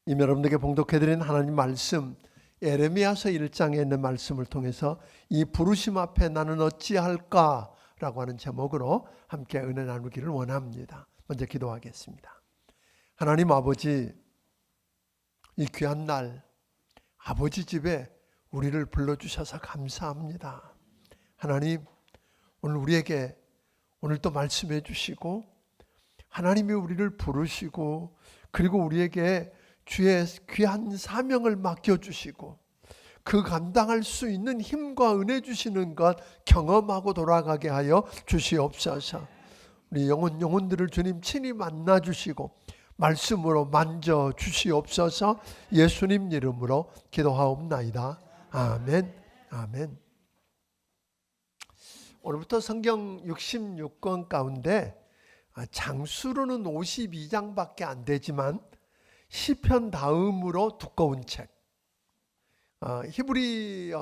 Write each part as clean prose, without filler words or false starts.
이미 여러분들에게 봉독해드린 하나님 말씀, 예레미야서 1장에 있는 말씀을 통해서 이 부르심 앞에 나는 어찌할까 라고 하는 제목으로 함께 은혜 나누기를 원합니다. 먼저 기도하겠습니다. 하나님 아버지, 이 귀한 날 아버지 집에 우리를 불러주셔서 감사합니다. 하나님, 오늘 우리에게 오늘 또 말씀해 주시고 하나님이 우리를 부르시고 그리고 우리에게 주의 귀한 사명을 맡겨주시고 그 감당할 수 있는 힘과 은혜 주시는 것 경험하고 돌아가게 하여 주시옵소서. 우리 영혼들을 주님 친히 만나 주시고 말씀으로 만져 주시옵소서. 예수님 이름으로 기도하옵나이다. 아멘. 아멘. 오늘부터 성경 66권 가운데 장수로는 52장밖에 안 되지만 시편 다음으로 두꺼운 책, 히브리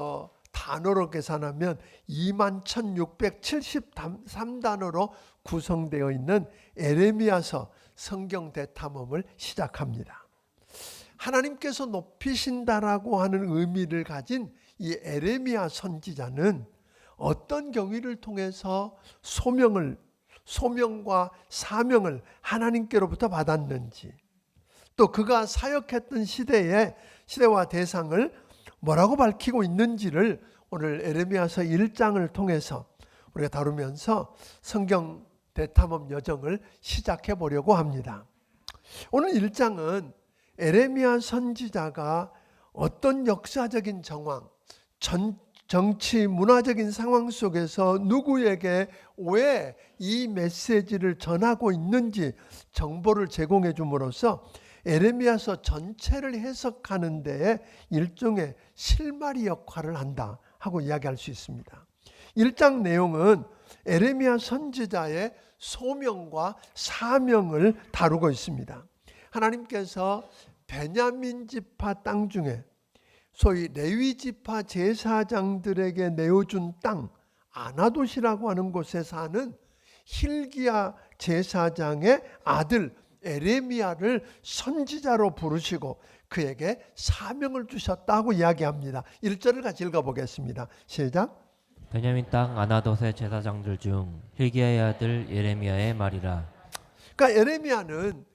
단어로 계산하면 21,673단어로 구성되어 있는 예레미야서 성경 대탐험을 시작합니다. 하나님께서 높이신다라고 하는 의미를 가진 이 예레미야 선지자는 어떤 경위를 통해서 소명과 사명을 하나님께로부터 받았는지, 또 그가 사역했던 시대와 대상을 뭐라고 밝히고 있는지를 오늘 예레미야서 1장을 통해서 우리가 다루면서 성경 대탐험 여정을 시작해 보려고 합니다. 오늘 1장은 예레미야 선지자가 어떤 역사적인 정황, 정치, 문화적인 상황 속에서 누구에게 왜 이 메시지를 전하고 있는지 정보를 제공해 줌으로써 예레미야서 전체를 해석하는 데에 일종의 실마리 역할을 한다 하고 이야기할 수 있습니다. 1장 내용은 예레미야 선지자의 소명과 사명을 다루고 있습니다. 하나님께서 베냐민 지파 땅 중에 소위 레위 지파 제사장들에게 내어준 땅 아나돗이라고 하는 곳에 사는 hil기야 제사장의 아들 예레미야를 선지자로 부르시고 그에게 사명을 주셨다고 이야기합니다. 1절을 같이 읽어보겠습니다. 시작. 베냐민 땅 아나돗의 제사장들 중 hil기야의 아들 예레미야의 말이라. 그러니까 예레미야는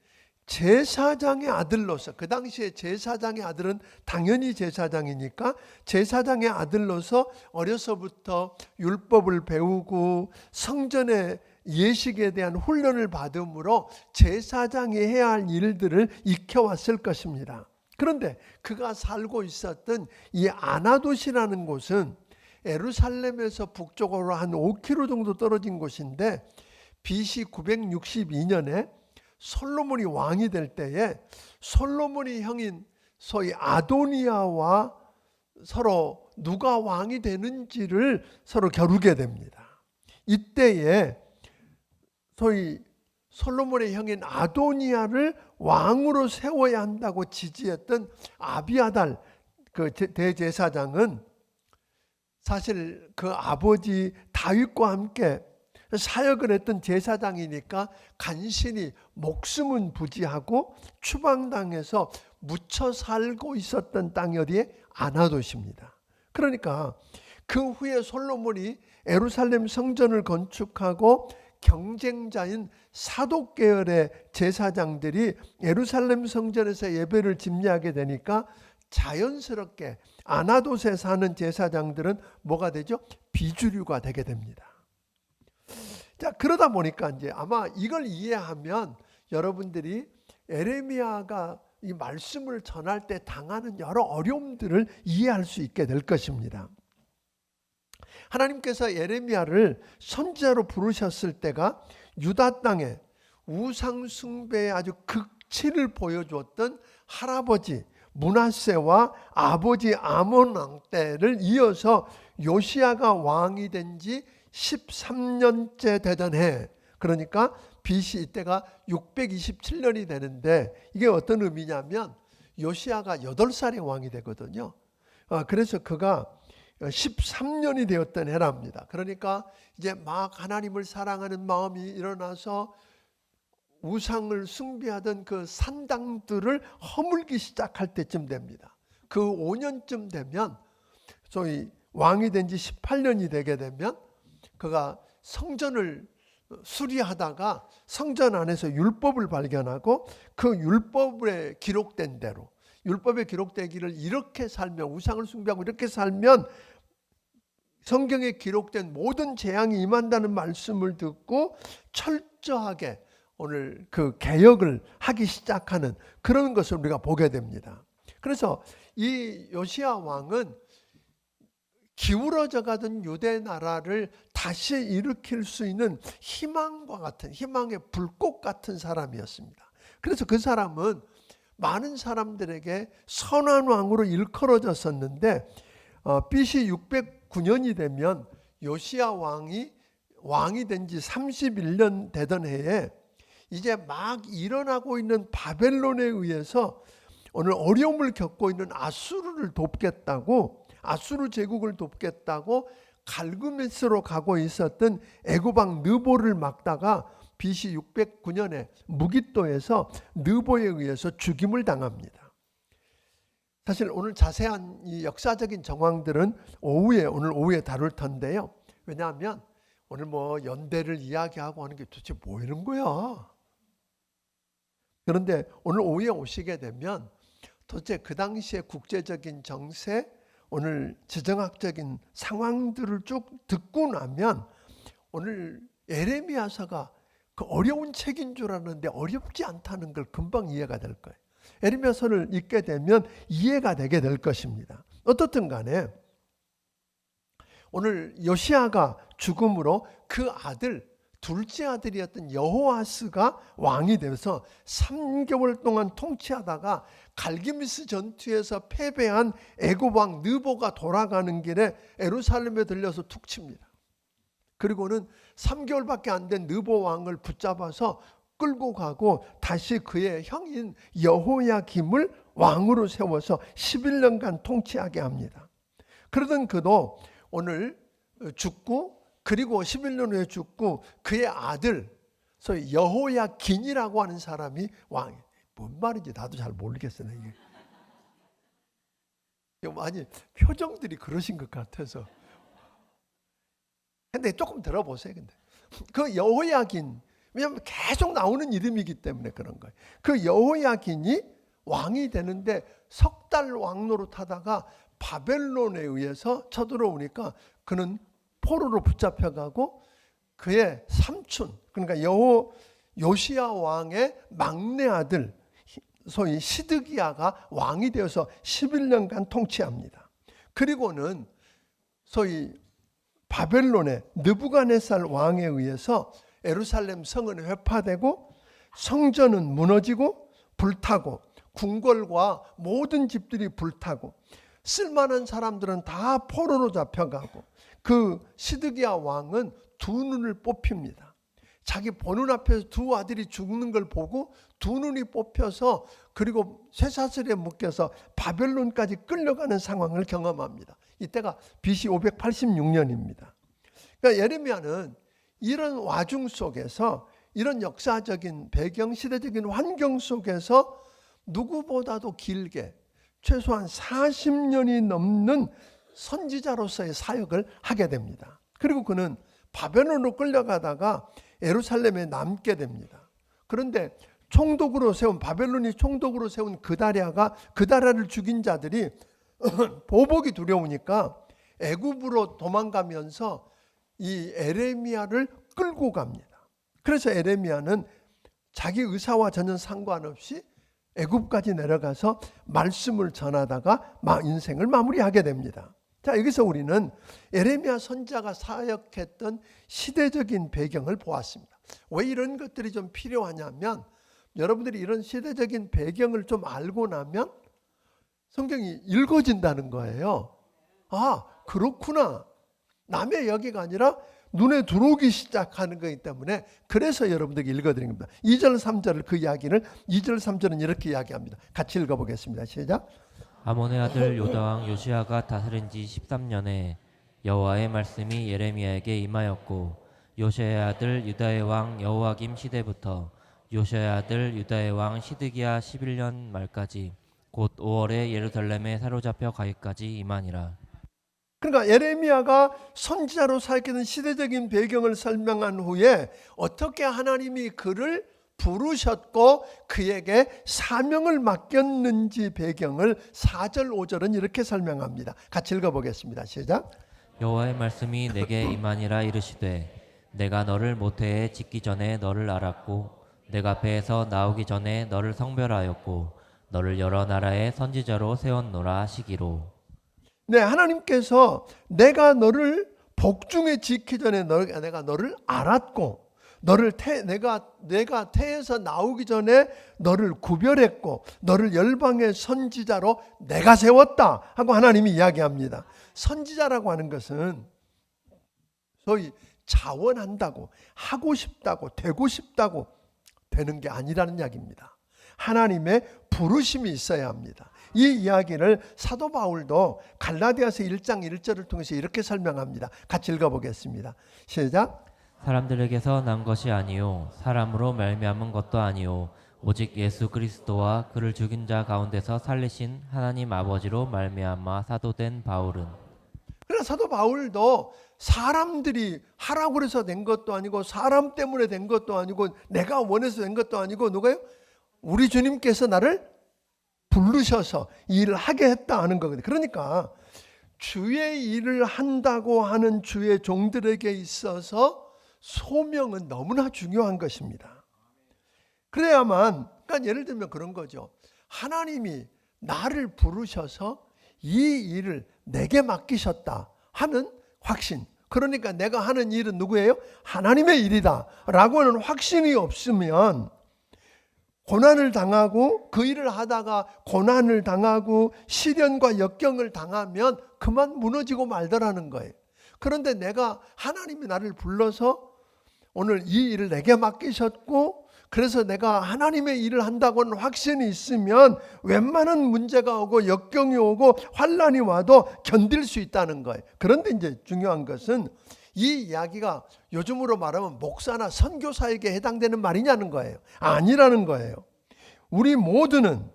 제사장의 아들로서, 그 당시에 제사장의 아들은 당연히 제사장이니까 제사장의 아들로서 어려서부터 율법을 배우고 성전의 예식에 대한 훈련을 받음으로 제사장이 해야 할 일들을 익혀왔을 것입니다. 그런데 그가 살고 있었던 이 아나돗이라는 곳은 예루살렘에서 북쪽으로 한 5km 정도 떨어진 곳인데 BC 962년에 솔로몬이 왕이 될 때에 솔로몬이 형인 소위 아도니아와 서로 누가 왕이 되는지를 서로 겨루게 됩니다. 이때에 소위 솔로몬의 형인 아도니아를 왕으로 세워야 한다고 지지했던 아비아달 그 대제사장은 사실 그 아버지 다윗과 함께 사역을 했던 제사장이니까 간신히 목숨은 부지하고 추방당해서 묻혀 살고 있었던 땅이 어디에? 아나돗입니다. 그러니까 그 후에 솔로몬이 예루살렘 성전을 건축하고 경쟁자인 사독 계열의 제사장들이 예루살렘 성전에서 예배를 집례하게 되니까 자연스럽게 아나돗에 사는 제사장들은 뭐가 되죠? 비주류가 되게 됩니다. 자, 그러다 보니까 이제 아마 이걸 이해하면 여러분들이 예레미야가 이 말씀을 전할 때 당하는 여러 어려움들을 이해할 수 있게 될 것입니다. 하나님께서 예레미야를 선지자로 부르셨을 때가 유다 땅에 우상 숭배의 아주 극치를 보여주었던 할아버지 므낫세와 아버지 아몬 왕 때를 이어서 요시야가 왕이 된 지 13년째 되던 해, 그러니까 BC 이때가 627년이 되는데 이게 어떤 의미냐면 요시야가 8살에 왕이 되거든요. 그래서 그가 13년이 되었던 해랍니다. 그러니까 이제 막 하나님을 사랑하는 마음이 일어나서 우상을 숭배하던 그 산당들을 허물기 시작할 때쯤 됩니다. 그 5년쯤 되면 소위 왕이 된 지 18년이 되게 되면 그가 성전을 수리하다가 성전 안에서 율법을 발견하고 그 율법에 기록된 대로 율법에 기록되기를 이렇게 살면 우상을 숭배하고 이렇게 살면 성경에 기록된 모든 재앙이 임한다는 말씀을 듣고 철저하게 오늘 그 개혁을 하기 시작하는 그런 것을 우리가 보게 됩니다. 그래서 이 요시야 왕은 기울어져 가던 유대 나라를 다시 일으킬 수 있는 희망과 같은 희망의 불꽃 같은 사람이었습니다. 그래서 그 사람은 많은 사람들에게 선한 왕으로 일컬어졌었는데 BC 609년이 되면 요시야 왕이 된 지 31년 되던 해에 이제 막 일어나고 있는 바벨론에 의해서 오늘 어려움을 겪고 있는 아수르를 돕겠다고 아수르 제국을 돕겠다고 갈그메스로 가고 있었던 애굽 왕 느보를 막다가 BC 609년에 무깃도에서 느보에 의해서 죽임을 당합니다. 사실 오늘 자세한 이 역사적인 정황들은 오늘 오후에 다룰 텐데요. 왜냐하면 오늘 뭐 연대를 이야기하고 하는 게 도대체 뭐 이런 거야. 그런데 오늘 오후에 오시게 되면 도대체 그 당시의 국제적인 정세, 오늘 지정학적인 상황들을 쭉 듣고 나면 오늘 에레미야서가 그 어려운 책인 줄 알았는데 어렵지 않다는 걸 금방 이해가 될 거예요. 에레미야서를 읽게 되면 이해가 되게 될 것입니다. 어떻든 간에 오늘 요시야가 죽음으로 그 아들 둘째 아들이었던 여호아스가 왕이 되어서 3개월 동안 통치하다가 갈기미스 전투에서 패배한 애굽 왕 느보가 돌아가는 길에 예루살렘에 들려서 툭 칩니다. 그리고는 3개월밖에 안 된 느보 왕을 붙잡아서 끌고 가고 다시 그의 형인 여호야김을 왕으로 세워서 11년간 통치하게 합니다. 그러던 그도 오늘 죽고 그리고 11년 후에 죽고 그의 아들 소위 여호야긴이라고 하는 사람이 왕이 뭔 말인지 나도 잘 모르겠어요. 이게 아니 표정들이 그러신 것 같아서. 근데 조금 들어보세요. 근데 그 여호야긴 왜냐하면 계속 나오는 이름이기 때문에 그런 거예요. 그 여호야긴이 왕이 되는데 석 달 왕노릇하다가 바벨론에 의해서 쳐들어오니까 그는 포로로 붙잡혀가고 그의 삼촌 그러니까 요시야 왕의 막내 아들 소위 시드기야가 왕이 되어서 11년간 통치합니다. 그리고는 소위 바벨론의 느부갓네살 왕에 의해서 예루살렘 성은 회파되고 성전은 무너지고 불타고 궁궐과 모든 집들이 불타고 쓸만한 사람들은 다 포로로 잡혀가고 그 시드기야 왕은 두 눈을 뽑힙니다. 자기 보는 앞에서 두 아들이 죽는 걸 보고 두 눈이 뽑혀서 그리고 쇠사슬에 묶여서 바벨론까지 끌려가는 상황을 경험합니다. 이때가 BC 586년입니다. 그러니까 예레미야는 이런 와중 속에서 이런 역사적인 배경, 시대적인 환경 속에서 누구보다도 길게 최소한 40년이 넘는 선지자로서의 사역을 하게 됩니다. 그리고 그는 바벨론으로 끌려가다가 예루살렘에 남게 됩니다. 그런데 바벨론이 총독으로 세운 그다랴를 죽인 자들이 보복이 두려우니까 애굽으로 도망가면서 이 에레미야를 끌고 갑니다. 그래서 에레미야는 자기 의사와 전혀 상관없이 애굽까지 내려가서 말씀을 전하다가 인생을 마무리하게 됩니다. 자, 여기서 우리는 에레미야 선지자가 사역했던 시대적인 배경을 보았습니다. 왜 이런 것들이 좀 필요하냐면 여러분들이 이런 시대적인 배경을 좀 알고 나면 성경이 읽어진다는 거예요. 아, 그렇구나. 남의 이야기가 아니라 눈에 들어오기 시작하는 거기 때문에 그래서 여러분들에게 읽어드린 겁니다. 2절 3절을 그 이야기를 2절 3절은 이렇게 이야기합니다. 같이 읽어보겠습니다. 시작. 아몬의 아들 요다왕 요시야가 다스린 지 13년에 여호와의 말씀이 예레미야에게 임하였고 요시야의 아들 유다의 왕 여호야김 시대부터 요시아의 아들 유다의 왕 시드기야 11년 말까지 곧 5월에 예루살렘에 사로잡혀 가기까지 이만이라. 그러니까 예레미야가 선지자로 사역했던 시대적인 배경을 설명한 후에 어떻게 하나님이 그를 부르셨고 그에게 사명을 맡겼는지 배경을 4절 5절은 이렇게 설명합니다. 같이 읽어보겠습니다. 시작. 여호와의 말씀이 내게 임하니라 이르시되 내가 너를 모태에 짓기 전에 너를 알았고 내가 배에서 나오기 전에 너를 성별하였고 너를 여러 나라의 선지자로 세웠노라 하시기로. 네, 하나님께서 내가 너를 복중에 짓기 전에 내가 너를 알았고 내가 태에서 나오기 전에 너를 구별했고 너를 열방의 선지자로 내가 세웠다 하고 하나님이 이야기합니다. 선지자라고 하는 것은 소위 자원한다고 하고 싶다고 되고 싶다고 되는 게 아니라는 이야기입니다. 하나님의 부르심이 있어야 합니다. 이 이야기를 사도 바울도 갈라디아서 1장 1절을 통해서 이렇게 설명합니다. 같이 읽어보겠습니다. 시작. 사람들에게서 난 것이 아니요 사람으로 말미암은 것도 아니요 오직 예수 그리스도와 그를 죽인 자 가운데서 살리신 하나님 아버지로 말미암아 사도된 바울은. 그러나 사도 바울도 사람들이 하라고 해서 된 것도 아니고 사람 때문에 된 것도 아니고 내가 원해서 된 것도 아니고 누가요? 우리 주님께서 나를 부르셔서 이 일을 하게 했다 하는 거거든요. 그러니까 주의 일을 한다고 하는 주의 종들에게 있어서 소명은 너무나 중요한 것입니다. 그래야만, 그러니까 예를 들면 그런 거죠. 하나님이 나를 부르셔서 이 일을 내게 맡기셨다 하는 확신. 그러니까 내가 하는 일은 누구예요? 하나님의 일이다 라고 하는 확신이 없으면 고난을 당하고 그 일을 하다가 고난을 당하고 시련과 역경을 당하면 그만 무너지고 말더라는 거예요. 그런데 내가 하나님이 나를 불러서 오늘 이 일을 내게 맡기셨고 그래서 내가 하나님의 일을 한다고 하는 확신이 있으면 웬만한 문제가 오고 역경이 오고 환난이 와도 견딜 수 있다는 거예요. 그런데 이제 중요한 것은 이 이야기가 요즘으로 말하면 목사나 선교사에게 해당되는 말이냐는 거예요. 아니라는 거예요. 우리 모두는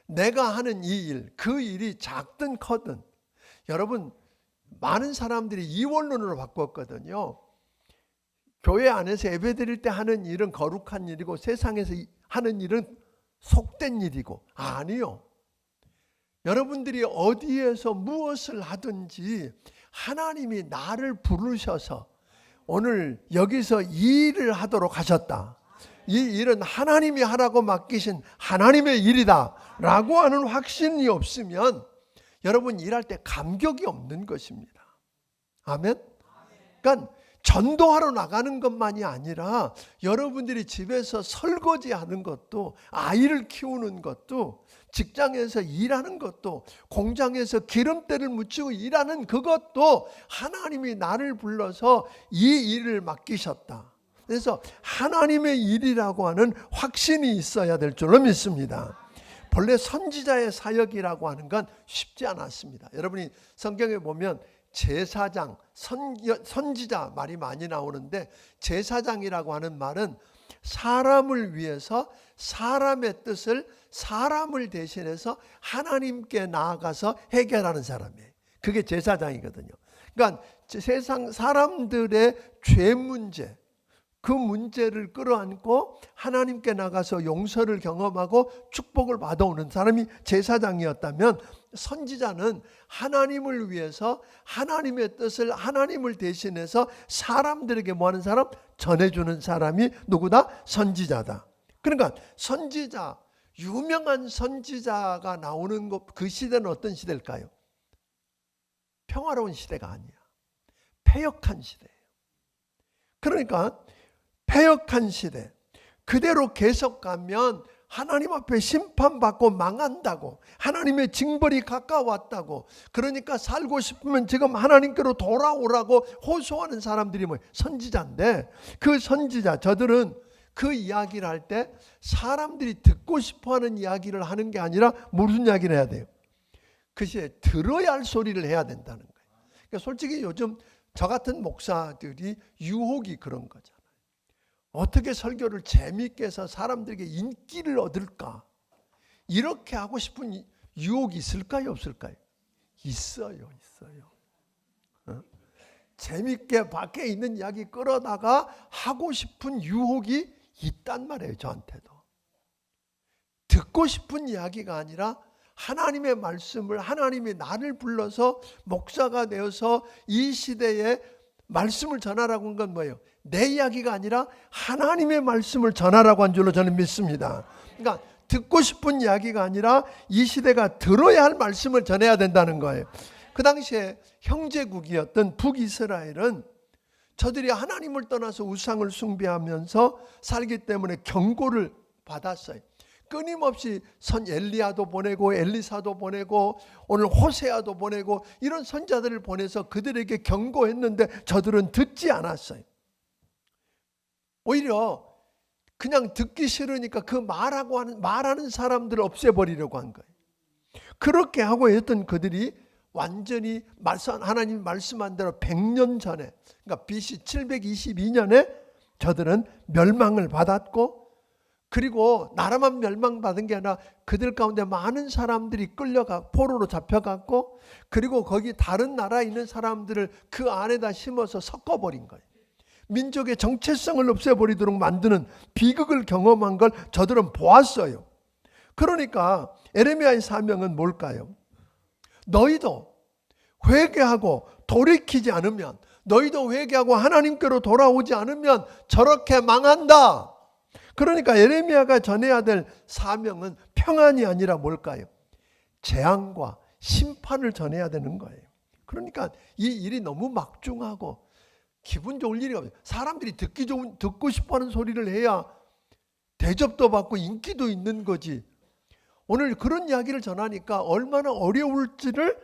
내가 하는 이 일, 그 일이 작든 커든, 여러분 많은 사람들이 이원론으로 바꿨거든요. 교회 안에서 예배드릴 때 하는 일은 거룩한 일이고 세상에서 하는 일은 속된 일이고, 아니요. 여러분들이 어디에서 무엇을 하든지 하나님이 나를 부르셔서 오늘 여기서 이 일을 하도록 하셨다. 이 일은 하나님이 하라고 맡기신 하나님의 일이다 라고 하는 확신이 없으면 여러분 일할 때 감격이 없는 것입니다. 아멘? 그러니까 전도하러 나가는 것만이 아니라 여러분들이 집에서 설거지하는 것도, 아이를 키우는 것도, 직장에서 일하는 것도, 공장에서 기름때를 묻히고 일하는 그것도 하나님이 나를 불러서 이 일을 맡기셨다. 그래서 하나님의 일이라고 하는 확신이 있어야 될 줄로 믿습니다. 본래 선지자의 사역이라고 하는 건 쉽지 않았습니다. 여러분이 성경에 보면 제사장, 선지자 말이 많이 나오는데 제사장이라고 하는 말은 사람을 위해서 사람의 뜻을 사람을 대신해서 하나님께 나아가서 해결하는 사람이에요. 그게 제사장이거든요. 그러니까 세상 사람들의 죄 문제, 그 문제를 끌어안고 하나님께 나가서 용서를 경험하고 축복을 받아오는 사람이 제사장이었다면, 선지자는 하나님을 위해서 하나님의 뜻을 하나님을 대신해서 사람들에게 뭐하는 사람? 전해주는 사람이 누구다? 선지자다. 그러니까 선지자, 유명한 선지자가 나오는 그 시대는 어떤 시대일까요? 평화로운 시대가 아니야. 패역한 시대예요. 그러니까 패역한 시대, 그대로 계속 가면 하나님 앞에 심판받고 망한다고, 하나님의 징벌이 가까웠다고, 그러니까 살고 싶으면 지금 하나님께로 돌아오라고 호소하는 사람들이 뭐예요? 선지자인데, 그 선지자, 저들은 그 이야기를 할 때 사람들이 듣고 싶어하는 이야기를 하는 게 아니라 무슨 이야기를 해야 돼요? 그 시에 들어야 할 소리를 해야 된다는 거예요. 그러니까 솔직히 요즘 저 같은 목사들이 유혹이 그런 거잖아요. 어떻게 설교를 재미있게 해서 사람들에게 인기를 얻을까? 이렇게 하고 싶은 유혹이 있을까요? 없을까요? 있어요. 재미있게 밖에 있는 이야기 끌어다가 하고 싶은 유혹이 있단 말이에요. 저한테도. 듣고 싶은 이야기가 아니라 하나님의 말씀을, 하나님이 나를 불러서 목사가 되어서 이 시대에 말씀을 전하라고 한 건 뭐예요? 내 이야기가 아니라 하나님의 말씀을 전하라고 한 줄로 저는 믿습니다. 그러니까 듣고 싶은 이야기가 아니라 이 시대가 들어야 할 말씀을 전해야 된다는 거예요. 그 당시에 형제국이었던 북이스라엘은 저들이 하나님을 떠나서 우상을 숭배하면서 살기 때문에 경고를 받았어요. 끊임없이 선 엘리야도 보내고 엘리사도 보내고 오늘 호세아도 보내고 이런 선자들을 보내서 그들에게 경고했는데 저들은 듣지 않았어요. 오히려 그냥 듣기 싫으니까 그 말하는 사람들을 없애버리려고 한 거예요. 그렇게 하고 있던 그들이 완전히 하나님 말씀한 대로 100년 전에, 그러니까 BC 722년에 저들은 멸망을 받았고, 그리고 나라만 멸망받은 게 아니라 그들 가운데 많은 사람들이 포로로 잡혀갔고, 그리고 거기 다른 나라에 있는 사람들을 그 안에다 심어서 섞어버린 거예요. 민족의 정체성을 없애버리도록 만드는 비극을 경험한 걸 저들은 보았어요. 그러니까 에레미야의 사명은 뭘까요? 너희도 회개하고 돌이키지 않으면, 너희도 회개하고 하나님께로 돌아오지 않으면 저렇게 망한다. 그러니까 에레미야가 전해야 될 사명은 평안이 아니라 뭘까요? 재앙과 심판을 전해야 되는 거예요. 그러니까 이 일이 너무 막중하고 기분 좋을 일이 없어요. 사람들이 듣고 싶어하는 소리를 해야 대접도 받고 인기도 있는 거지. 오늘 그런 이야기를 전하니까 얼마나 어려울지를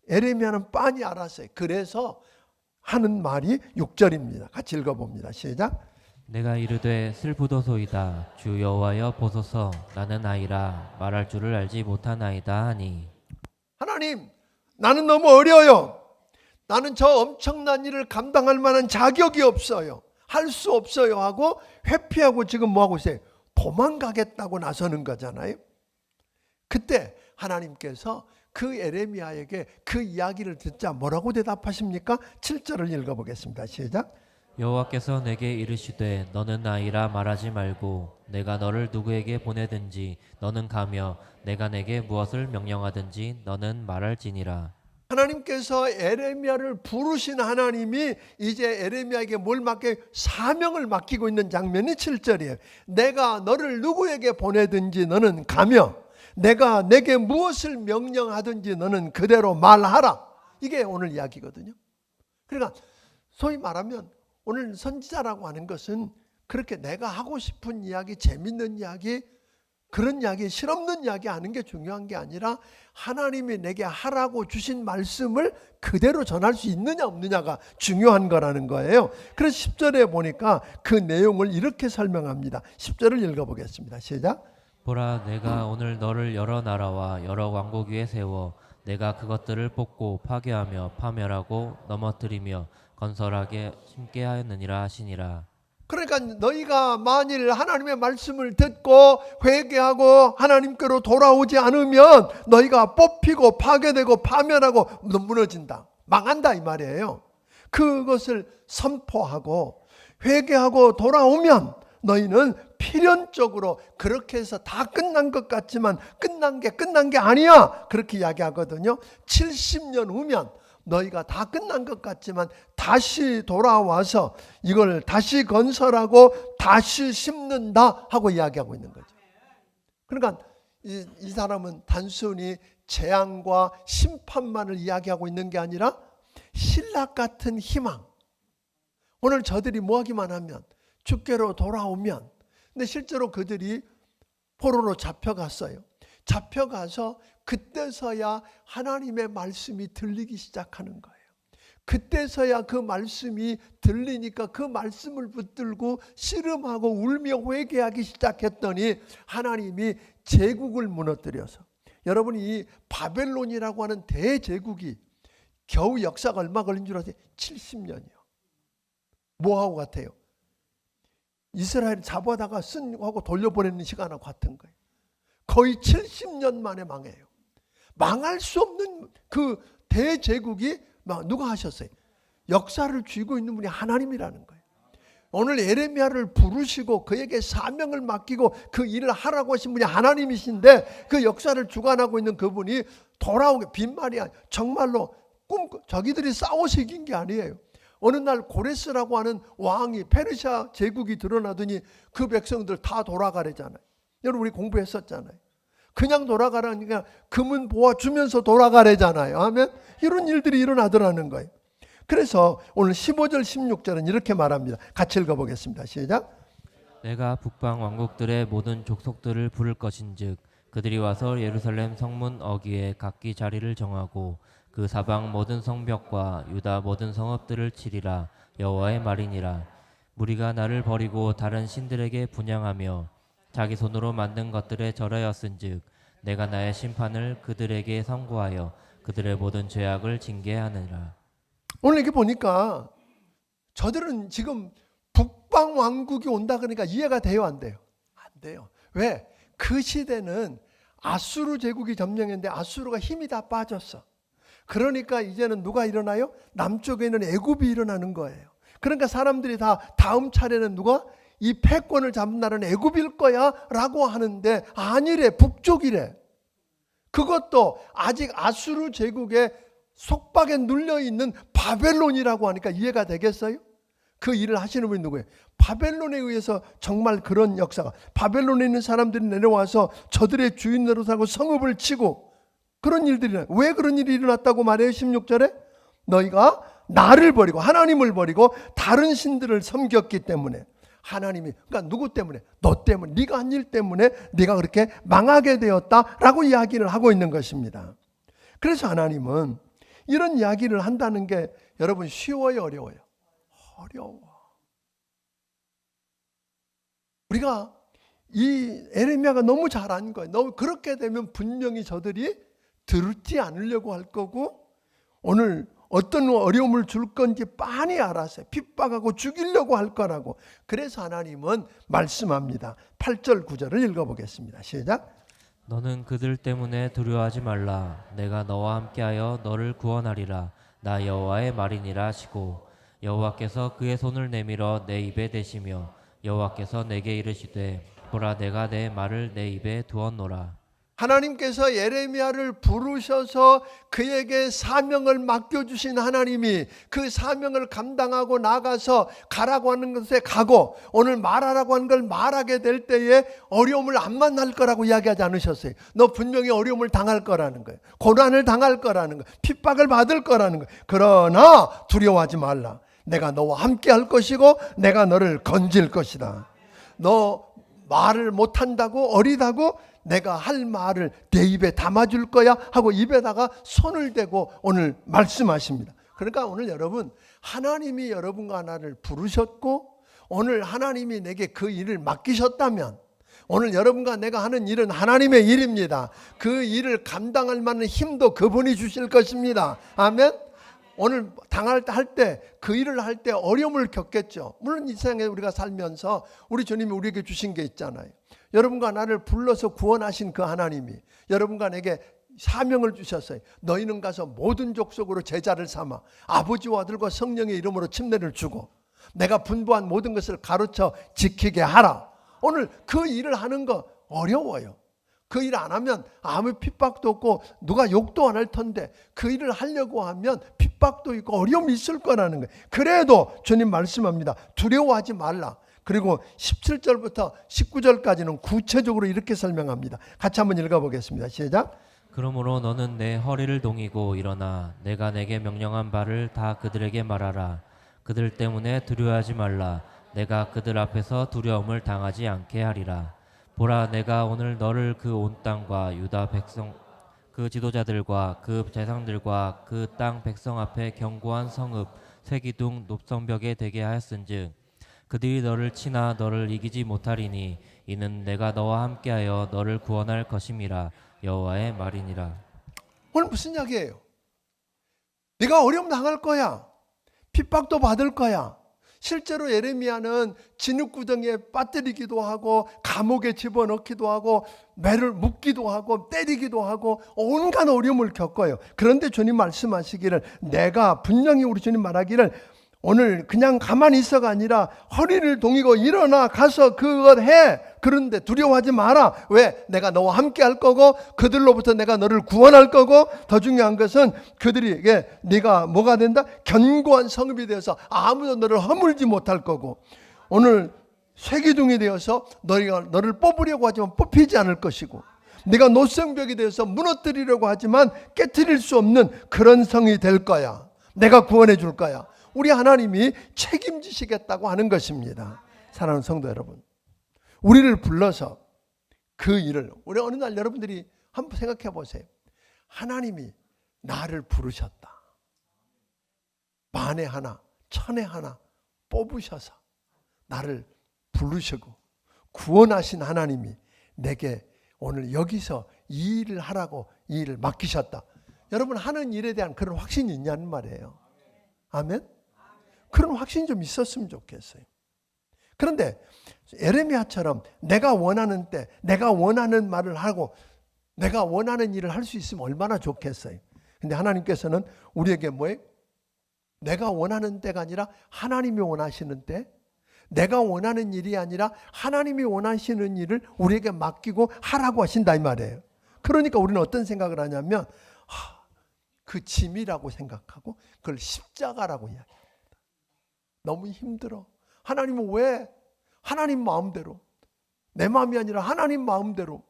에레미야는 빤히 알았어요. 그래서 하는 말이 6절입니다. 같이 읽어봅니다. 시작. 내가 이르되 슬프도소이다. 주 여호와여 보소서. 나는 아이라 말할 줄을 알지 못하나이다 하니. 하나님, 나는 너무 어려요. 나는 저 엄청난 일을 감당할 만한 자격이 없어요. 할 수 없어요 하고 회피하고 지금 뭐하고 있어요? 도망가겠다고 나서는 거잖아요. 그때 하나님께서 그 에레미야에게 그 이야기를 듣자 뭐라고 대답하십니까? 7절을 읽어보겠습니다. 시작. 여호와께서 내게 이르시되 너는 아이라 말하지 말고 내가 너를 누구에게 보내든지 너는 가며 내가 내게 무엇을 명령하든지 너는 말할지니라. 하나님께서 에레미야를 부르신 하나님이 이제 에레미야에게 뭘 사명을 맡기고 있는 장면이 7절이에요. 내가 너를 누구에게 보내든지 너는 가며 내가 내게 무엇을 명령하든지 너는 그대로 말하라. 이게 오늘 이야기거든요. 그러니까 소위 말하면 오늘 선지자라고 하는 것은 그렇게 내가 하고 싶은 이야기, 재밌는 이야기, 그런 이야기, 실없는 이야기 하는 게 중요한 게 아니라 하나님이 내게 하라고 주신 말씀을 그대로 전할 수 있느냐 없느냐가 중요한 거라는 거예요. 그래서 10절에 보니까 그 내용을 이렇게 설명합니다. 10절을 읽어보겠습니다. 시작. 보라, 내가 오늘 너를 여러 나라와 여러 왕국 위에 세워 내가 그것들을 뽑고 파괴하며 파멸하고 넘어뜨리며 건설하게 심게 하였느니라 하시니라. 그러니까 너희가 만일 하나님의 말씀을 듣고 회개하고 하나님께로 돌아오지 않으면 너희가 뽑히고 파괴되고 파멸하고 무너진다, 망한다 이 말이에요. 그것을 선포하고 회개하고 돌아오면 너희는 필연적으로 그렇게 해서 다 끝난 것 같지만 끝난 게 아니야, 그렇게 이야기하거든요. 70년 후면 너희가 다 끝난 것 같지만 다시 돌아와서 이걸 다시 건설하고 다시 심는다 하고 이야기하고 있는 거죠. 그러니까 이 사람은 단순히 재앙과 심판만을 이야기하고 있는 게 아니라 신락 같은 희망. 오늘 저들이 뭐 하기만 하면, 주께로 돌아오면. 근데 실제로 그들이 포로로 잡혀갔어요. 잡혀가서 그때서야 하나님의 말씀이 들리기 시작하는 거예요. 그때서야 그 말씀이 들리니까 그 말씀을 붙들고 씨름하고 울며 회개하기 시작했더니 하나님이 제국을 무너뜨려서, 여러분이 이 바벨론이라고 하는 대제국이 겨우 역사가 얼마 걸린 줄 아세요? 70년이요. 뭐하고 같아요? 이스라엘 잡아다가 하고 돌려보내는 시간하고 같은 거예요. 거의 70년 만에 망해요. 망할 수 없는 그 대제국이 누가 하셨어요? 역사를 쥐고 있는 분이 하나님이라는 거예요. 오늘 예레미야를 부르시고 그에게 사명을 맡기고 그 일을 하라고 하신 분이 하나님이신데 그 역사를 주관하고 있는 그분이 돌아오게 빈말이 아니에요. 정말로 자기들이 싸워서 이긴 게 아니에요. 어느 날 고레스라고 하는 왕이 페르시아 제국이 드러나더니 그 백성들 다 돌아가래잖아요. 여러분 우리 공부했었잖아요. 그냥 돌아가라니까 금은 보아주면서 돌아가래잖아요. 아멘. 이런 일들이 일어나더라는 거예요. 그래서 오늘 15절 16절은 이렇게 말합니다. 같이 읽어보겠습니다. 시작. 내가 북방 왕국들의 모든 족속들을 부를 것인즉 그들이 와서 예루살렘 성문 어귀에 각기 자리를 정하고 그 사방 모든 성벽과 유다 모든 성읍들을 치리라. 여호와의 말이니라. 무리가 나를 버리고 다른 신들에게 분향하며 자기 손으로 만든 것들에 절하였은즉 내가 나의 심판을 그들에게 선고하여 그들의 모든 죄악을 징계하느니라. 오늘 이렇게 보니까 저들은 지금 북방 왕국이 온다 그러니까 이해가 돼요, 안 돼요? 안 돼요. 왜? 그 시대는 아수르 제국이 점령했는데 아수르가 힘이 다 빠졌어. 그러니까 이제는 누가 일어나요? 남쪽에 있는 애굽이 일어나는 거예요. 그러니까 사람들이 다 다음 차례는 누가? 이 패권을 잡는 나라는 애굽일 거야 라고 하는데 아니래, 북쪽이래. 그것도 아직 아수르 제국의 속박에 눌려있는 바벨론이라고 하니까 이해가 되겠어요? 그 일을 하시는 분이 누구예요? 바벨론에 의해서 정말 그런 역사가, 바벨론에 있는 사람들이 내려와서 저들의 주인 노릇하고 성읍을 치고 그런 일들이 일어나요. 왜 그런 일이 일어났다고 말해요? 16절에 너희가 나를 버리고 하나님을 버리고 다른 신들을 섬겼기 때문에. 하나님이, 그러니까 누구 때문에? 너 때문에, 네가 한 일 때문에 네가 그렇게 망하게 되었다라고 이야기를 하고 있는 것입니다. 그래서 하나님은 이런 이야기를 한다는 게 여러분 쉬워요, 어려워요? 어려워. 우리가 이 에레미야가 너무 잘한 거예요. 너무 그렇게 되면 분명히 저들이 들지 않으려고 할 거고 오늘 어떤 어려움을 줄 건지 빤히 알았어요. 핍박하고 죽이려고 할 거라고. 그래서 하나님은 말씀합니다. 8절 9절을 읽어보겠습니다. 시작. 너는 그들 때문에 두려워하지 말라. 내가 너와 함께하여 너를 구원하리라. 나 여호와의 말이니라 하시고 여호와께서 그의 손을 내밀어 내 입에 대시며 여호와께서 내게 이르시되 보라 내가 내 말을 내 입에 두었노라. 하나님께서 예레미야를 부르셔서 그에게 사명을 맡겨주신 하나님이 그 사명을 감당하고 나가서 가라고 하는 것에 가고 오늘 말하라고 하는 걸 말하게 될 때에 어려움을 안 만날 거라고 이야기하지 않으셨어요. 너 분명히 어려움을 당할 거라는 거예요. 고난을 당할 거라는 거예요. 핍박을 받을 거라는 거예요. 그러나 두려워하지 말라. 내가 너와 함께 할 것이고 내가 너를 건질 것이다. 너 말을 못한다고 어리다고 내가 할 말을 내 입에 담아줄 거야 하고 입에다가 손을 대고 오늘 말씀하십니다. 그러니까 오늘 여러분 하나님이 여러분과 나를 부르셨고 오늘 하나님이 내게 그 일을 맡기셨다면 오늘 여러분과 내가 하는 일은 하나님의 일입니다. 그 일을 감당할 만한 힘도 그분이 주실 것입니다. 아멘. 오늘 당할 때 그 일을 할 때 어려움을 겪겠죠. 물론 이 세상에 우리가 살면서 우리 주님이 우리에게 주신 게 있잖아요. 여러분과 나를 불러서 구원하신 그 하나님이 여러분과 내게 사명을 주셨어요. 너희는 가서 모든 족속으로 제자를 삼아 아버지와 아들과 성령의 이름으로 침례를 주고 내가 분부한 모든 것을 가르쳐 지키게 하라. 오늘 그 일을 하는 거 어려워요. 그 일 안 하면 아무 핍박도 없고 누가 욕도 안 할 텐데 그 일을 하려고 하면 핍박도 있고 어려움이 있을 거라는 거예요. 그래도 주님 말씀합니다. 두려워하지 말라. 그리고 17절부터 19절까지는 구체적으로 이렇게 설명합니다. 같이 한번 읽어보겠습니다. 시작. 그러므로 너는 내 허리를 동이고 일어나 내가 내게 명령한 바를 다 그들에게 말하라. 그들 때문에 두려워하지 말라. 내가 그들 앞에서 두려움을 당하지 않게 하리라. 보라 내가 오늘 너를 그 온 땅과 유다 백성 그 지도자들과 그 재상들과 그 땅 백성 앞에 견고한 성읍 쇠기둥 높성벽에 되게 하였은즉 그들이 너를 치나 너를 이기지 못하리니 이는 내가 너와 함께하여 너를 구원할 것임이라. 여호와의 말이니라. 오늘 무슨 이야기예요? 네가 어려움 당할 거야. 핍박도 받을 거야. 실제로 예레미야는 진흙구덩이에 빠뜨리기도 하고 감옥에 집어넣기도 하고 매를 묶기도 하고 때리기도 하고 온갖 어려움을 겪어요. 그런데 주님 말씀하시기를, 내가 분명히 우리 주님 말하기를, 오늘 그냥 가만히 있어가 아니라 허리를 동이고 일어나 가서 그것 해. 그런데 두려워하지 마라. 왜? 내가 너와 함께 할 거고 그들로부터 내가 너를 구원할 거고, 더 중요한 것은 그들에게 네가 뭐가 된다? 견고한 성읍이 되어서 아무도 너를 허물지 못할 거고, 오늘 쇠기둥이 되어서 너를 뽑으려고 하지만 뽑히지 않을 것이고, 네가 노성벽이 되어서 무너뜨리려고 하지만 깨트릴 수 없는 그런 성이 될 거야. 내가 구원해 줄 거야. 우리 하나님이 책임지시겠다고 하는 것입니다. 사랑하는 성도 여러분, 우리를 불러서 그 일을, 우리 어느 날 여러분들이 한번 생각해 보세요. 하나님이 나를 부르셨다. 만에 하나, 천에 하나 뽑으셔서 나를 부르시고 구원하신 하나님이 내게 오늘 여기서 이 일을 하라고 이 일을 맡기셨다. 여러분, 하는 일에 대한 그런 확신이 있냐는 말이에요. 아멘? 그런 확신이 좀 있었으면 좋겠어요. 그런데 예레미야처럼 내가 원하는 때 내가 원하는 말을 하고 내가 원하는 일을 할 수 있으면 얼마나 좋겠어요. 근데 하나님께서는 우리에게 뭐예요? 내가 원하는 때가 아니라 하나님이 원하시는 때, 내가 원하는 일이 아니라 하나님이 원하시는 일을 우리에게 맡기고 하라고 하신다 이 말이에요. 그러니까 우리는 어떤 생각을 하냐면 그 짐이라고 생각하고 그걸 십자가라고 이야기합니다. 너무 힘들어. 하나님은 왜 하나님 마음대로, 내 마음이 아니라 하나님 마음대로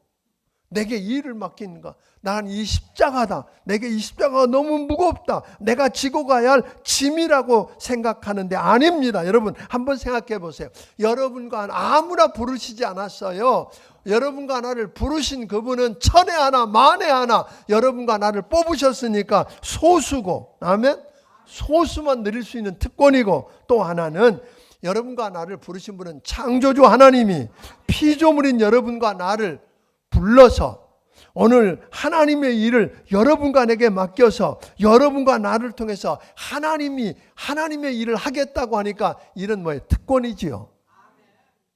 내게 이 일을 맡기는가? 난 이 십자가다. 내게 이 십자가가 너무 무겁다. 내가 지고 가야 할 짐이라고 생각하는데 아닙니다. 여러분 한번 생각해 보세요. 여러분과 아무나 부르시지 않았어요. 여러분과 나를 부르신 그분은 천에 하나 만에 하나 여러분과 나를 뽑으셨으니까 소수고, 아멘? 소수만 누릴 수 있는 특권이고, 또 하나는 여러분과 나를 부르신 분은 창조주 하나님이 피조물인 여러분과 나를 불러서 오늘 하나님의 일을 여러분과 내게 맡겨서 여러분과 나를 통해서 하나님의 일을 하겠다고 하니까 이런 뭐예요? 특권이지요.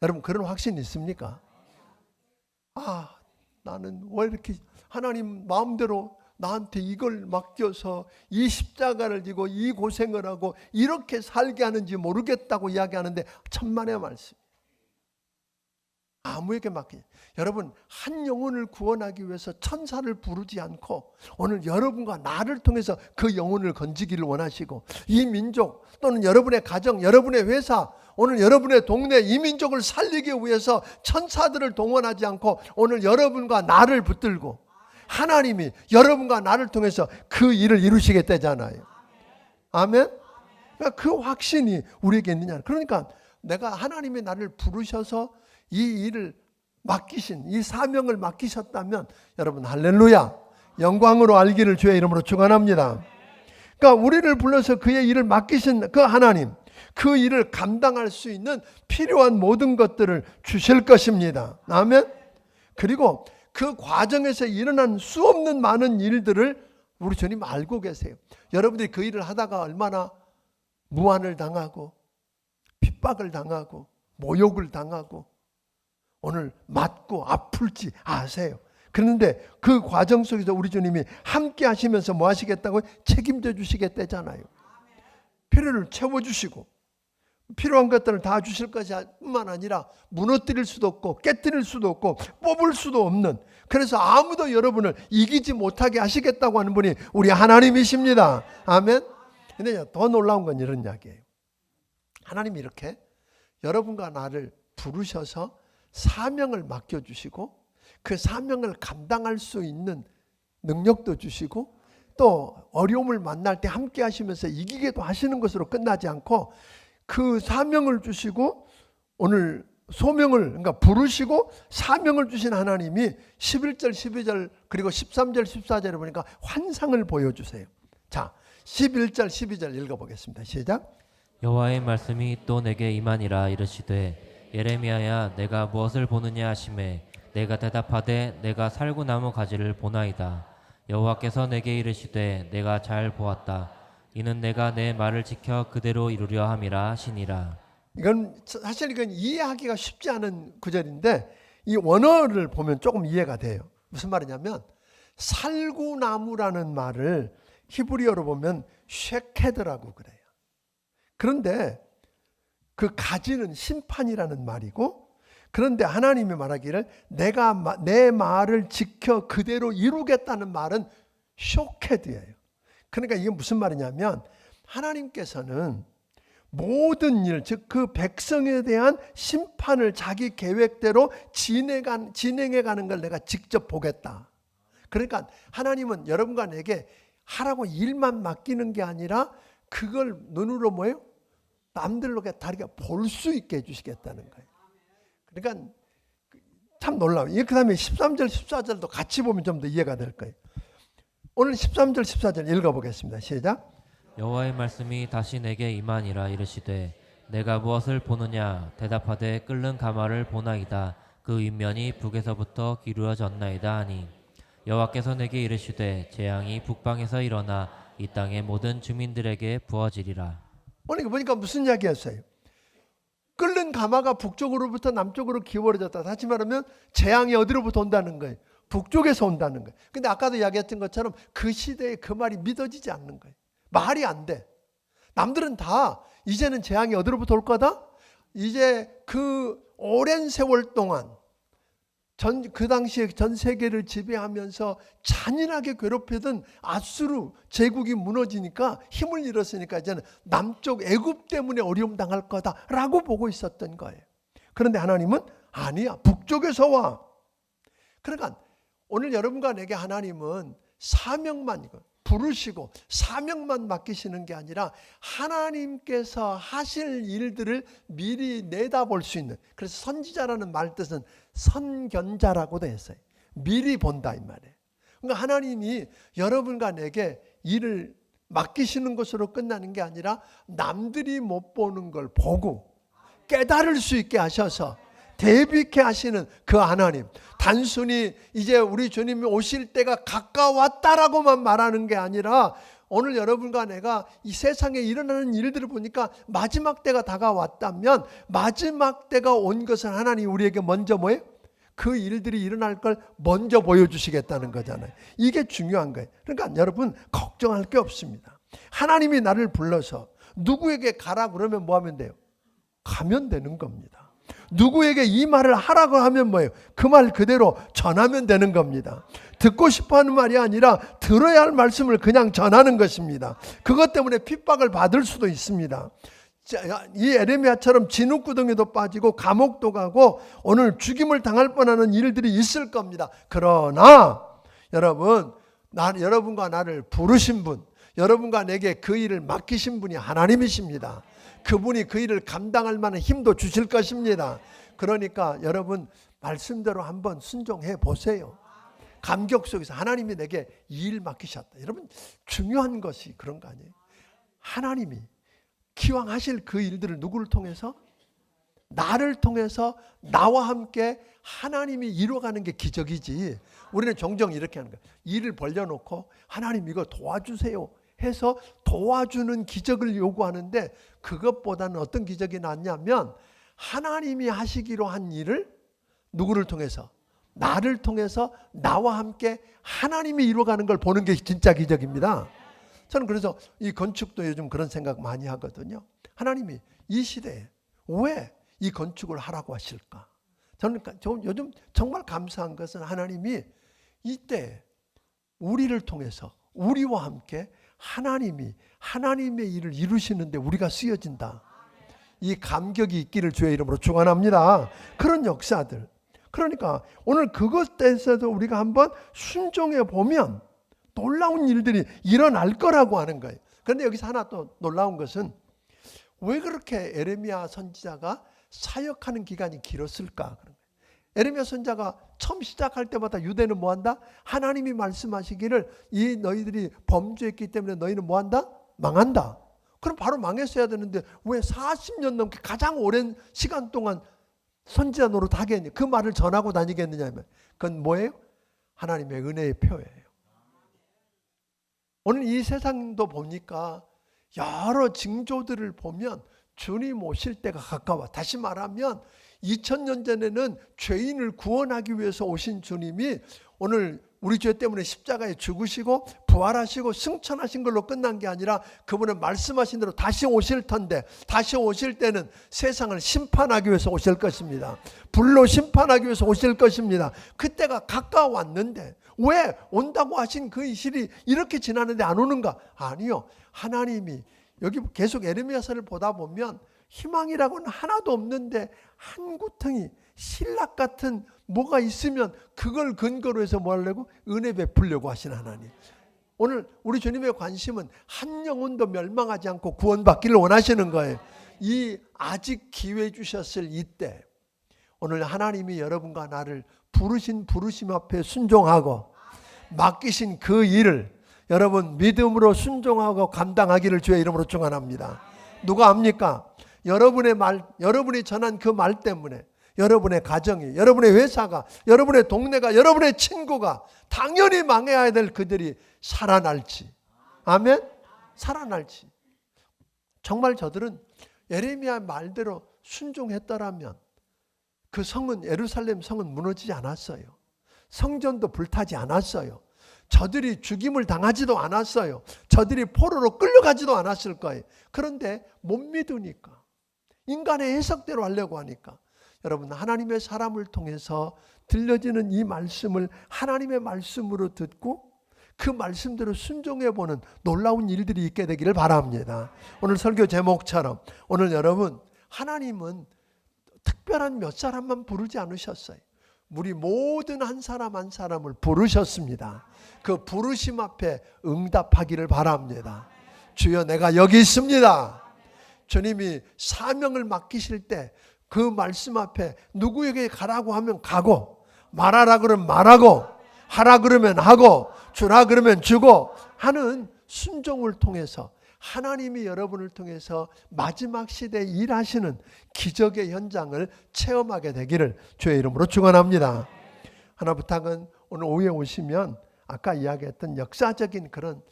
여러분 그런 확신이 있습니까? 나는 왜 이렇게 하나님 마음대로 나한테 이걸 맡겨서 이 십자가를 지고 이 고생을 하고 이렇게 살게 하는지 모르겠다고 이야기하는데 천만의 말씀. 아무에게 맡기지. 여러분 한 영혼을 구원하기 위해서 천사를 부르지 않고 오늘 여러분과 나를 통해서 그 영혼을 건지기를 원하시고, 이 민족 또는 여러분의 가정, 여러분의 회사, 오늘 여러분의 동네 이 민족을 살리기 위해서 천사들을 동원하지 않고 오늘 여러분과 나를 붙들고 하나님이 여러분과 나를 통해서 그 일을 이루시겠다잖아요. 아멘? 그러니까 그 확신이 우리에게 있느냐. 그러니까 내가 하나님이 나를 부르셔서 이 일을 맡기신, 이 사명을 맡기셨다면 여러분 할렐루야, 영광으로 알기를 주의 이름으로 축원합니다. 그러니까 우리를 불러서 그의 일을 맡기신 그 하나님, 그 일을 감당할 수 있는 필요한 모든 것들을 주실 것입니다. 아멘. 그리고 그 과정에서 일어난 수없는 많은 일들을 우리 주님 알고 계세요. 여러분들이 그 일을 하다가 얼마나 무안을 당하고 핍박을 당하고 모욕을 당하고 오늘 맞고 아플지 아세요. 그런데 그 과정 속에서 우리 주님이 함께 하시면서 뭐 하시겠다고? 책임져 주시겠다잖아요. 필요를 채워주시고 필요한 것들을 다 주실 것뿐만 아니라 무너뜨릴 수도 없고 깨뜨릴 수도 없고 뽑을 수도 없는, 그래서 아무도 여러분을 이기지 못하게 하시겠다고 하는 분이 우리 하나님이십니다. 아멘. 근데 더 놀라운 건 이런 이야기예요. 하나님이 이렇게 여러분과 나를 부르셔서 사명을 맡겨주시고 그 사명을 감당할 수 있는 능력도 주시고 또 어려움을 만날 때 함께 하시면서 이기게도 하시는 것으로 끝나지 않고 그 사명을 주시고 오늘 소명을, 그러니까 부르시고 사명을 주신 하나님이 11절 12절 그리고 13절 14절에 보니까 환상을 보여주세요. 자, 11절 12절 읽어보겠습니다. 시작. 여호와의 말씀이 또 내게 임하니라 이르시되 예레미야야 내가 무엇을 보느냐 하시매 내가 대답하되 내가 살구나무 가지를 보나이다. 여호와께서 내게 이르시되 내가 잘 보았다. 이는 내가 내 말을 지켜 그대로 이루려 함이라 하시니라. 이건 이해하기가 쉽지 않은 구절인데 이 원어를 보면 조금 이해가 돼요. 무슨 말이냐면 살구나무라는 말을 히브리어로 보면 쉐케드라고 그래요. 그런데 그 가지는 심판이라는 말이고, 그런데 하나님이 말하기를 내가 내 말을 지켜 그대로 이루겠다는 말은 쇼케드예요. 그러니까 이게 무슨 말이냐면 하나님께서는 모든 일, 즉 그 백성에 대한 심판을 자기 계획대로 진행해 가는 걸 내가 직접 보겠다. 그러니까 하나님은 여러분과 내게 하라고 일만 맡기는 게 아니라 그걸 눈으로 뭐예요? 남들로 다르게 볼 수 있게 해주시겠다는 거예요. 그러니까 참 놀라워요. 그 다음에 13절, 14절도 같이 보면 좀 더 이해가 될 거예요. 오늘 13절, 14절 읽어보겠습니다. 시작. 여호와의 말씀이 다시 내게 임하니라 이르시되 내가 무엇을 보느냐 대답하되 끓는 가마를 보나이다. 그 윗면이 북에서부터 기울어졌나이다 하니 여호와께서 내게 이르시되 재앙이 북방에서 일어나 이 땅의 모든 주민들에게 부어지리라. 오늘 보니까 무슨 이야기였어요? 끓는 가마가 북쪽으로부터 남쪽으로 기울어졌다. 다시 말하면 재앙이 어디로부터 온다는 거예요? 북쪽에서 온다는 거예요. 근데 아까도 이야기했던 것처럼 그 시대에 그 말이 믿어지지 않는 거예요. 말이 안 돼. 남들은 다 이제는 재앙이 어디로부터 올 거다? 이제 그 오랜 세월 동안 그 당시에 전 세계를 지배하면서 잔인하게 괴롭히던 아수르 제국이 무너지니까 힘을 잃었으니까 이제는 남쪽 애굽 때문에 어려움 당할 거다라고 보고 있었던 거예요. 그런데 하나님은 아니야. 북쪽에서 와. 그러니까 오늘 여러분과 내게 하나님은 사명만 부르시고 사명만 맡기시는 게 아니라 하나님께서 하실 일들을 미리 내다볼 수 있는, 그래서 선지자라는 말 뜻은 선견자라고도 했어요. 미리 본다 이 말이에요. 그러니까 하나님이 여러분과 내게 일을 맡기시는 것으로 끝나는 게 아니라 남들이 못 보는 걸 보고 깨달을 수 있게 하셔서 대비케 하시는 그 하나님, 단순히 이제 우리 주님이 오실 때가 가까웠다라고만 말하는 게 아니라 오늘 여러분과 내가 이 세상에 일어나는 일들을 보니까 마지막 때가 다가왔다면 마지막 때가 온 것은 하나님이 우리에게 먼저 뭐예요? 그 일들이 일어날 걸 먼저 보여주시겠다는 거잖아요. 이게 중요한 거예요. 그러니까 여러분 걱정할 게 없습니다. 하나님이 나를 불러서 누구에게 가라 그러면 뭐 하면 돼요? 가면 되는 겁니다. 누구에게 이 말을 하라고 하면 뭐예요? 그 말 그대로 전하면 되는 겁니다. 듣고 싶어 하는 말이 아니라 들어야 할 말씀을 그냥 전하는 것입니다. 그것 때문에 핍박을 받을 수도 있습니다. 이 에레미야처럼 진흙구덩이도 빠지고 감옥도 가고 오늘 죽임을 당할 뻔하는 일들이 있을 겁니다. 그러나 여러분, 여러분과 나를 부르신 분, 여러분과 내게 그 일을 맡기신 분이 하나님이십니다. 그분이 그 일을 감당할 만한 힘도 주실 것입니다. 그러니까 여러분 말씀대로 한번 순종해 보세요. 감격 속에서 하나님이 내게 이 일 맡기셨다. 여러분 중요한 것이 그런 거 아니에요? 하나님이 기왕 하실 그 일들을 누구를 통해서? 나를 통해서 나와 함께 하나님이 이루어가는 게 기적이지. 우리는 종종 이렇게 하는 거예요. 일을 벌려놓고 하나님 이거 도와주세요 해서 도와주는 기적을 요구하는데 그것보다는 어떤 기적이 낫냐면 하나님이 하시기로 한 일을 누구를 통해서? 나를 통해서 나와 함께 하나님이 이루어가는 걸 보는 게 진짜 기적입니다. 저는 그래서 이 건축도 요즘 그런 생각 많이 하거든요. 하나님이 이 시대에 왜 이 건축을 하라고 하실까? 저는 요즘 정말 감사한 것은 하나님이 이때 우리를 통해서 우리와 함께 하나님이 하나님의 일을 이루시는데 우리가 쓰여진다. 이 감격이 있기를 주의 이름으로 축원합니다. 그런 역사들. 그러니까 오늘 그것에서도 우리가 한번 순종해 보면 놀라운 일들이 일어날 거라고 하는 거예요. 그런데 여기서 하나 또 놀라운 것은 왜 그렇게 에레미야 선지자가 사역하는 기간이 길었을까? 에레미야 선지자가 처음 시작할 때마다 유대는 뭐한다? 하나님이 말씀하시기를 이 너희들이 범죄했기 때문에 너희는 뭐한다? 망한다. 그럼 바로 망했어야 되는데 왜 40년 넘게 가장 오랜 시간 동안 선지자 노릇 하겠냐? 그 말을 전하고 다니겠느냐 하면 그건 뭐예요? 하나님의 은혜의 표예요. 오늘 이 세상도 보니까 여러 징조들을 보면 주님 오실 때가 가까워. 다시 말하면 2000년 전에는 죄인을 구원하기 위해서 오신 주님이 오늘 우리 죄 때문에 십자가에 죽으시고 부활하시고 승천하신 걸로 끝난 게 아니라 그분은 말씀하신 대로 다시 오실 텐데, 다시 오실 때는 세상을 심판하기 위해서 오실 것입니다. 불로 심판하기 위해서 오실 것입니다. 그때가 가까워왔는데 왜 온다고 하신 그 일이 이렇게 지나는데 안 오는가? 아니요. 하나님이 여기 계속 에레미야서를 보다 보면 희망이라고는 하나도 없는데 한 구덩이 신락 같은 뭐가 있으면 그걸 근거로 해서 뭐 하려고? 은혜 베풀려고 하신 하나님. 오늘 우리 주님의 관심은 한 영혼도 멸망하지 않고 구원받기를 원하시는 거예요. 이 아직 기회 주셨을 이때 오늘 하나님이 여러분과 나를 부르신 부르심 앞에 순종하고 맡기신 그 일을 여러분 믿음으로 순종하고 감당하기를 주의 이름으로 축원합니다. 누가 압니까? 여러분의 말, 여러분이 전한 그 말 때문에 여러분의 가정이, 여러분의 회사가, 여러분의 동네가, 여러분의 친구가 당연히 망해야 될 그들이 살아날지. 아멘? 살아날지. 정말 저들은 예레미야 말대로 순종했더라면 그 성은, 예루살렘 성은 무너지지 않았어요. 성전도 불타지 않았어요. 저들이 죽임을 당하지도 않았어요. 저들이 포로로 끌려가지도 않았을 거예요. 그런데 못 믿으니까, 인간의 해석대로 하려고 하니까, 여러분 하나님의 사람을 통해서 들려지는 이 말씀을 하나님의 말씀으로 듣고 그 말씀대로 순종해보는 놀라운 일들이 있게 되기를 바랍니다. 오늘 설교 제목처럼 오늘 여러분, 하나님은 특별한 몇 사람만 부르지 않으셨어요. 우리 모든 한 사람 한 사람을 부르셨습니다. 그 부르심 앞에 응답하기를 바랍니다. 주여, 내가 여기 있습니다. 주님이 사명을 맡기실 때 그 말씀 앞에 누구에게 가라고 하면 가고, 말하라 그러면 말하고, 하라 그러면 하고, 주라 그러면 주고 하는 순종을 통해서 하나님이 여러분을 통해서 마지막 시대에 일하시는 기적의 현장을 체험하게 되기를 주의 이름으로 축원합니다. 하나 부탁은, 오늘 오후에 오시면 아까 이야기했던 역사적인 그런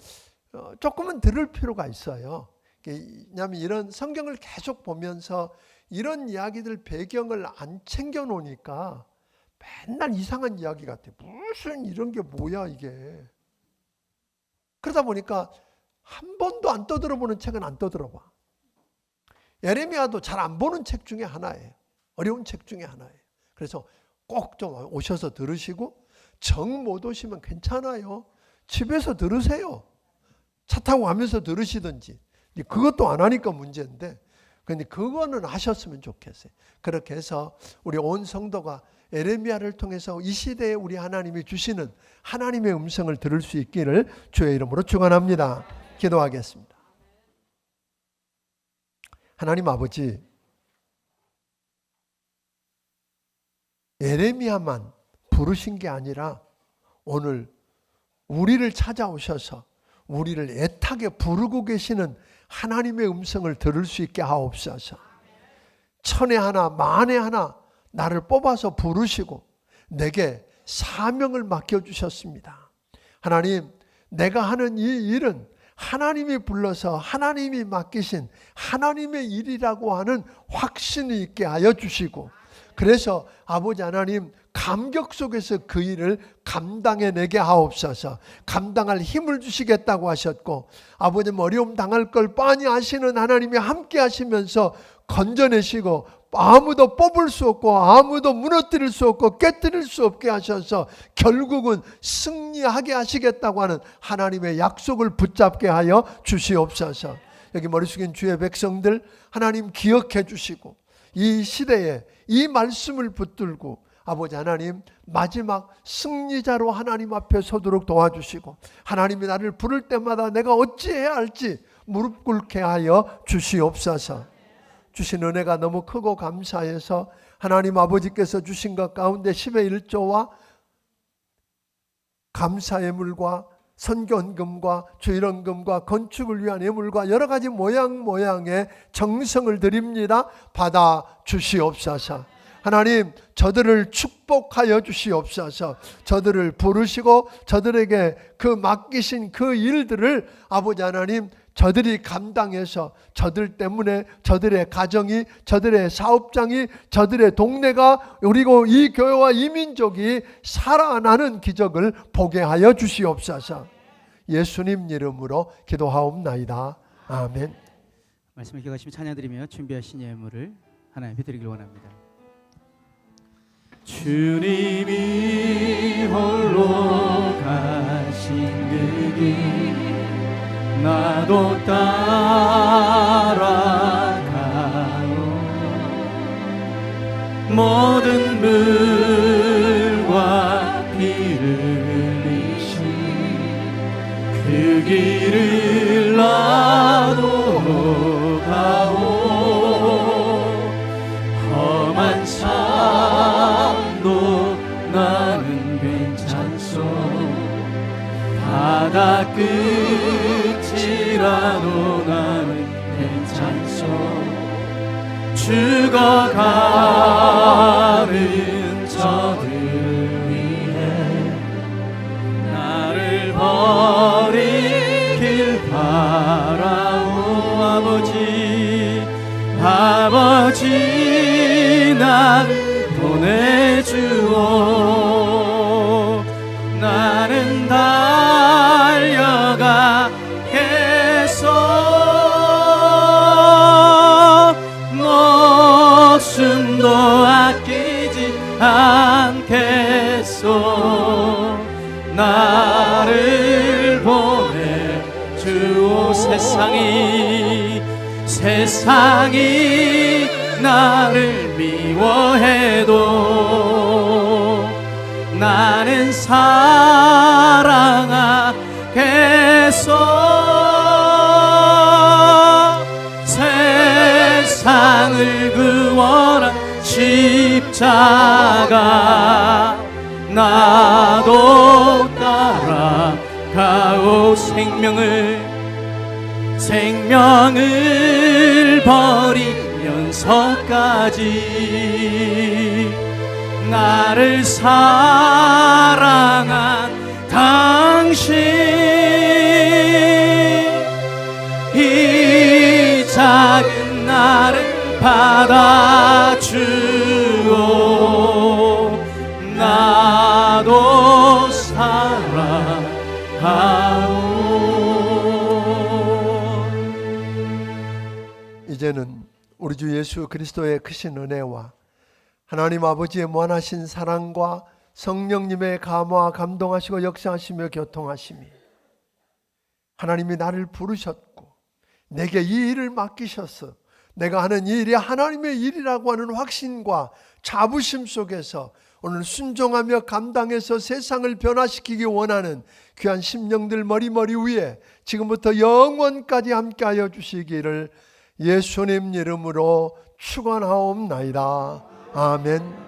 조금은 들을 필요가 있어요. 왜냐하면 이런 성경을 계속 보면서 이런 이야기들 배경을 안 챙겨 놓으니까 맨날 이상한 이야기 같아. 무슨 이런 게 뭐야 이게. 그러다 보니까 한 번도 안 떠들어보는 책은 안 떠들어봐. 예레미야도 잘 안 보는 책 중에 하나예요. 어려운 책 중에 하나예요. 그래서 꼭 좀 오셔서 들으시고, 정 못 오시면 괜찮아요. 집에서 들으세요. 차 타고 가면서 들으시든지. 그것도 안 하니까 문제인데, 근데 그거는 하셨으면 좋겠어요. 그렇게 해서 우리 온 성도가 예레미야를 통해서 이 시대에 우리 하나님이 주시는 하나님의 음성을 들을 수 있기를 주의 이름으로 축원합니다. 기도하겠습니다. 하나님 아버지, 예레미야만 부르신 게 아니라 오늘 우리를 찾아오셔서 우리를 애타게 부르고 계시는 하나님의 음성을 들을 수 있게 하옵소서. 천에 하나 만에 하나 나를 뽑아서 부르시고 내게 사명을 맡겨주셨습니다. 하나님, 내가 하는 이 일은 하나님이 불러서 하나님이 맡기신 하나님의 일이라고 하는 확신이 있게 하여 주시고, 그래서 아버지 하나님, 감격 속에서 그 일을 감당해내게 하옵소서. 감당할 힘을 주시겠다고 하셨고, 아버님 어려움 당할 걸 뻔히 아시는 하나님이 함께 하시면서 건져내시고, 아무도 뽑을 수 없고 아무도 무너뜨릴 수 없고 깨뜨릴 수 없게 하셔서 결국은 승리하게 하시겠다고 하는 하나님의 약속을 붙잡게 하여 주시옵소서. 여기 머리 숙인 주의 백성들 하나님 기억해 주시고, 이 시대에 이 말씀을 붙들고 아버지 하나님 마지막 승리자로 하나님 앞에 서도록 도와주시고, 하나님이 나를 부를 때마다 내가 어찌해야 할지 무릎 꿇게 하여 주시옵소서. 주신 은혜가 너무 크고 감사해서 하나님 아버지께서 주신 것 가운데 10의 1조와 감사 예물과 선견금과 주일원금과 건축을 위한 예물과 여러 가지 모양의 정성을 드립니다. 받아 주시옵소서. 하나님, 저들을 축복하여 주시옵소서. 저들을 부르시고 저들에게 그 맡기신 그 일들을 아버지 하나님 저들이 감당해서 저들 때문에 저들의 가정이, 저들의 사업장이, 저들의 동네가, 그리고 이 교회와 이 민족이 살아나는 기적을 보게 하여 주시옵소서. 예수님 이름으로 기도하옵나이다. 아멘. 말씀을 기억하시며 찬양드리며 준비하신 예물을 하나님께 드리길 원합니다. 주님이 홀로 가신 그 길 나도 따라가오. 모든 물과 피를 흘리신 그 길을 나도 가오. 험한 삶도 나는 괜찮소. 바다 끝이라도 나는 괜찮소. 죽어가는 저들을 위해 나를 버리길 바라오. 아버지 나를 보내주오. 나는 달려가겠소. 목숨도 아끼지 않겠소. 나를 보내주오. 세상이 나를 미워해도 나는 사랑하겠소. 세상을 구원한 십자가 나도 따라가오. 생명을 버리면서까지 나를 사랑한 당신 이 작은 나를 받아주오. 나도 사랑하오. 이제는 우리 주 예수 그리스도의 크신 은혜와 하나님 아버지의 무한하신 사랑과 성령님의 감화 감동하시고 역사하시며 교통하심이, 하나님이 나를 부르셨고 내게 이 일을 맡기셔서 내가 하는 이 일이 하나님의 일이라고 하는 확신과 자부심 속에서 오늘 순종하며 감당해서 세상을 변화시키기 원하는 귀한 심령들 머리머리 위에 지금부터 영원까지 함께하여 주시기를 예수님 이름으로 축원하옵나이다. 아멘.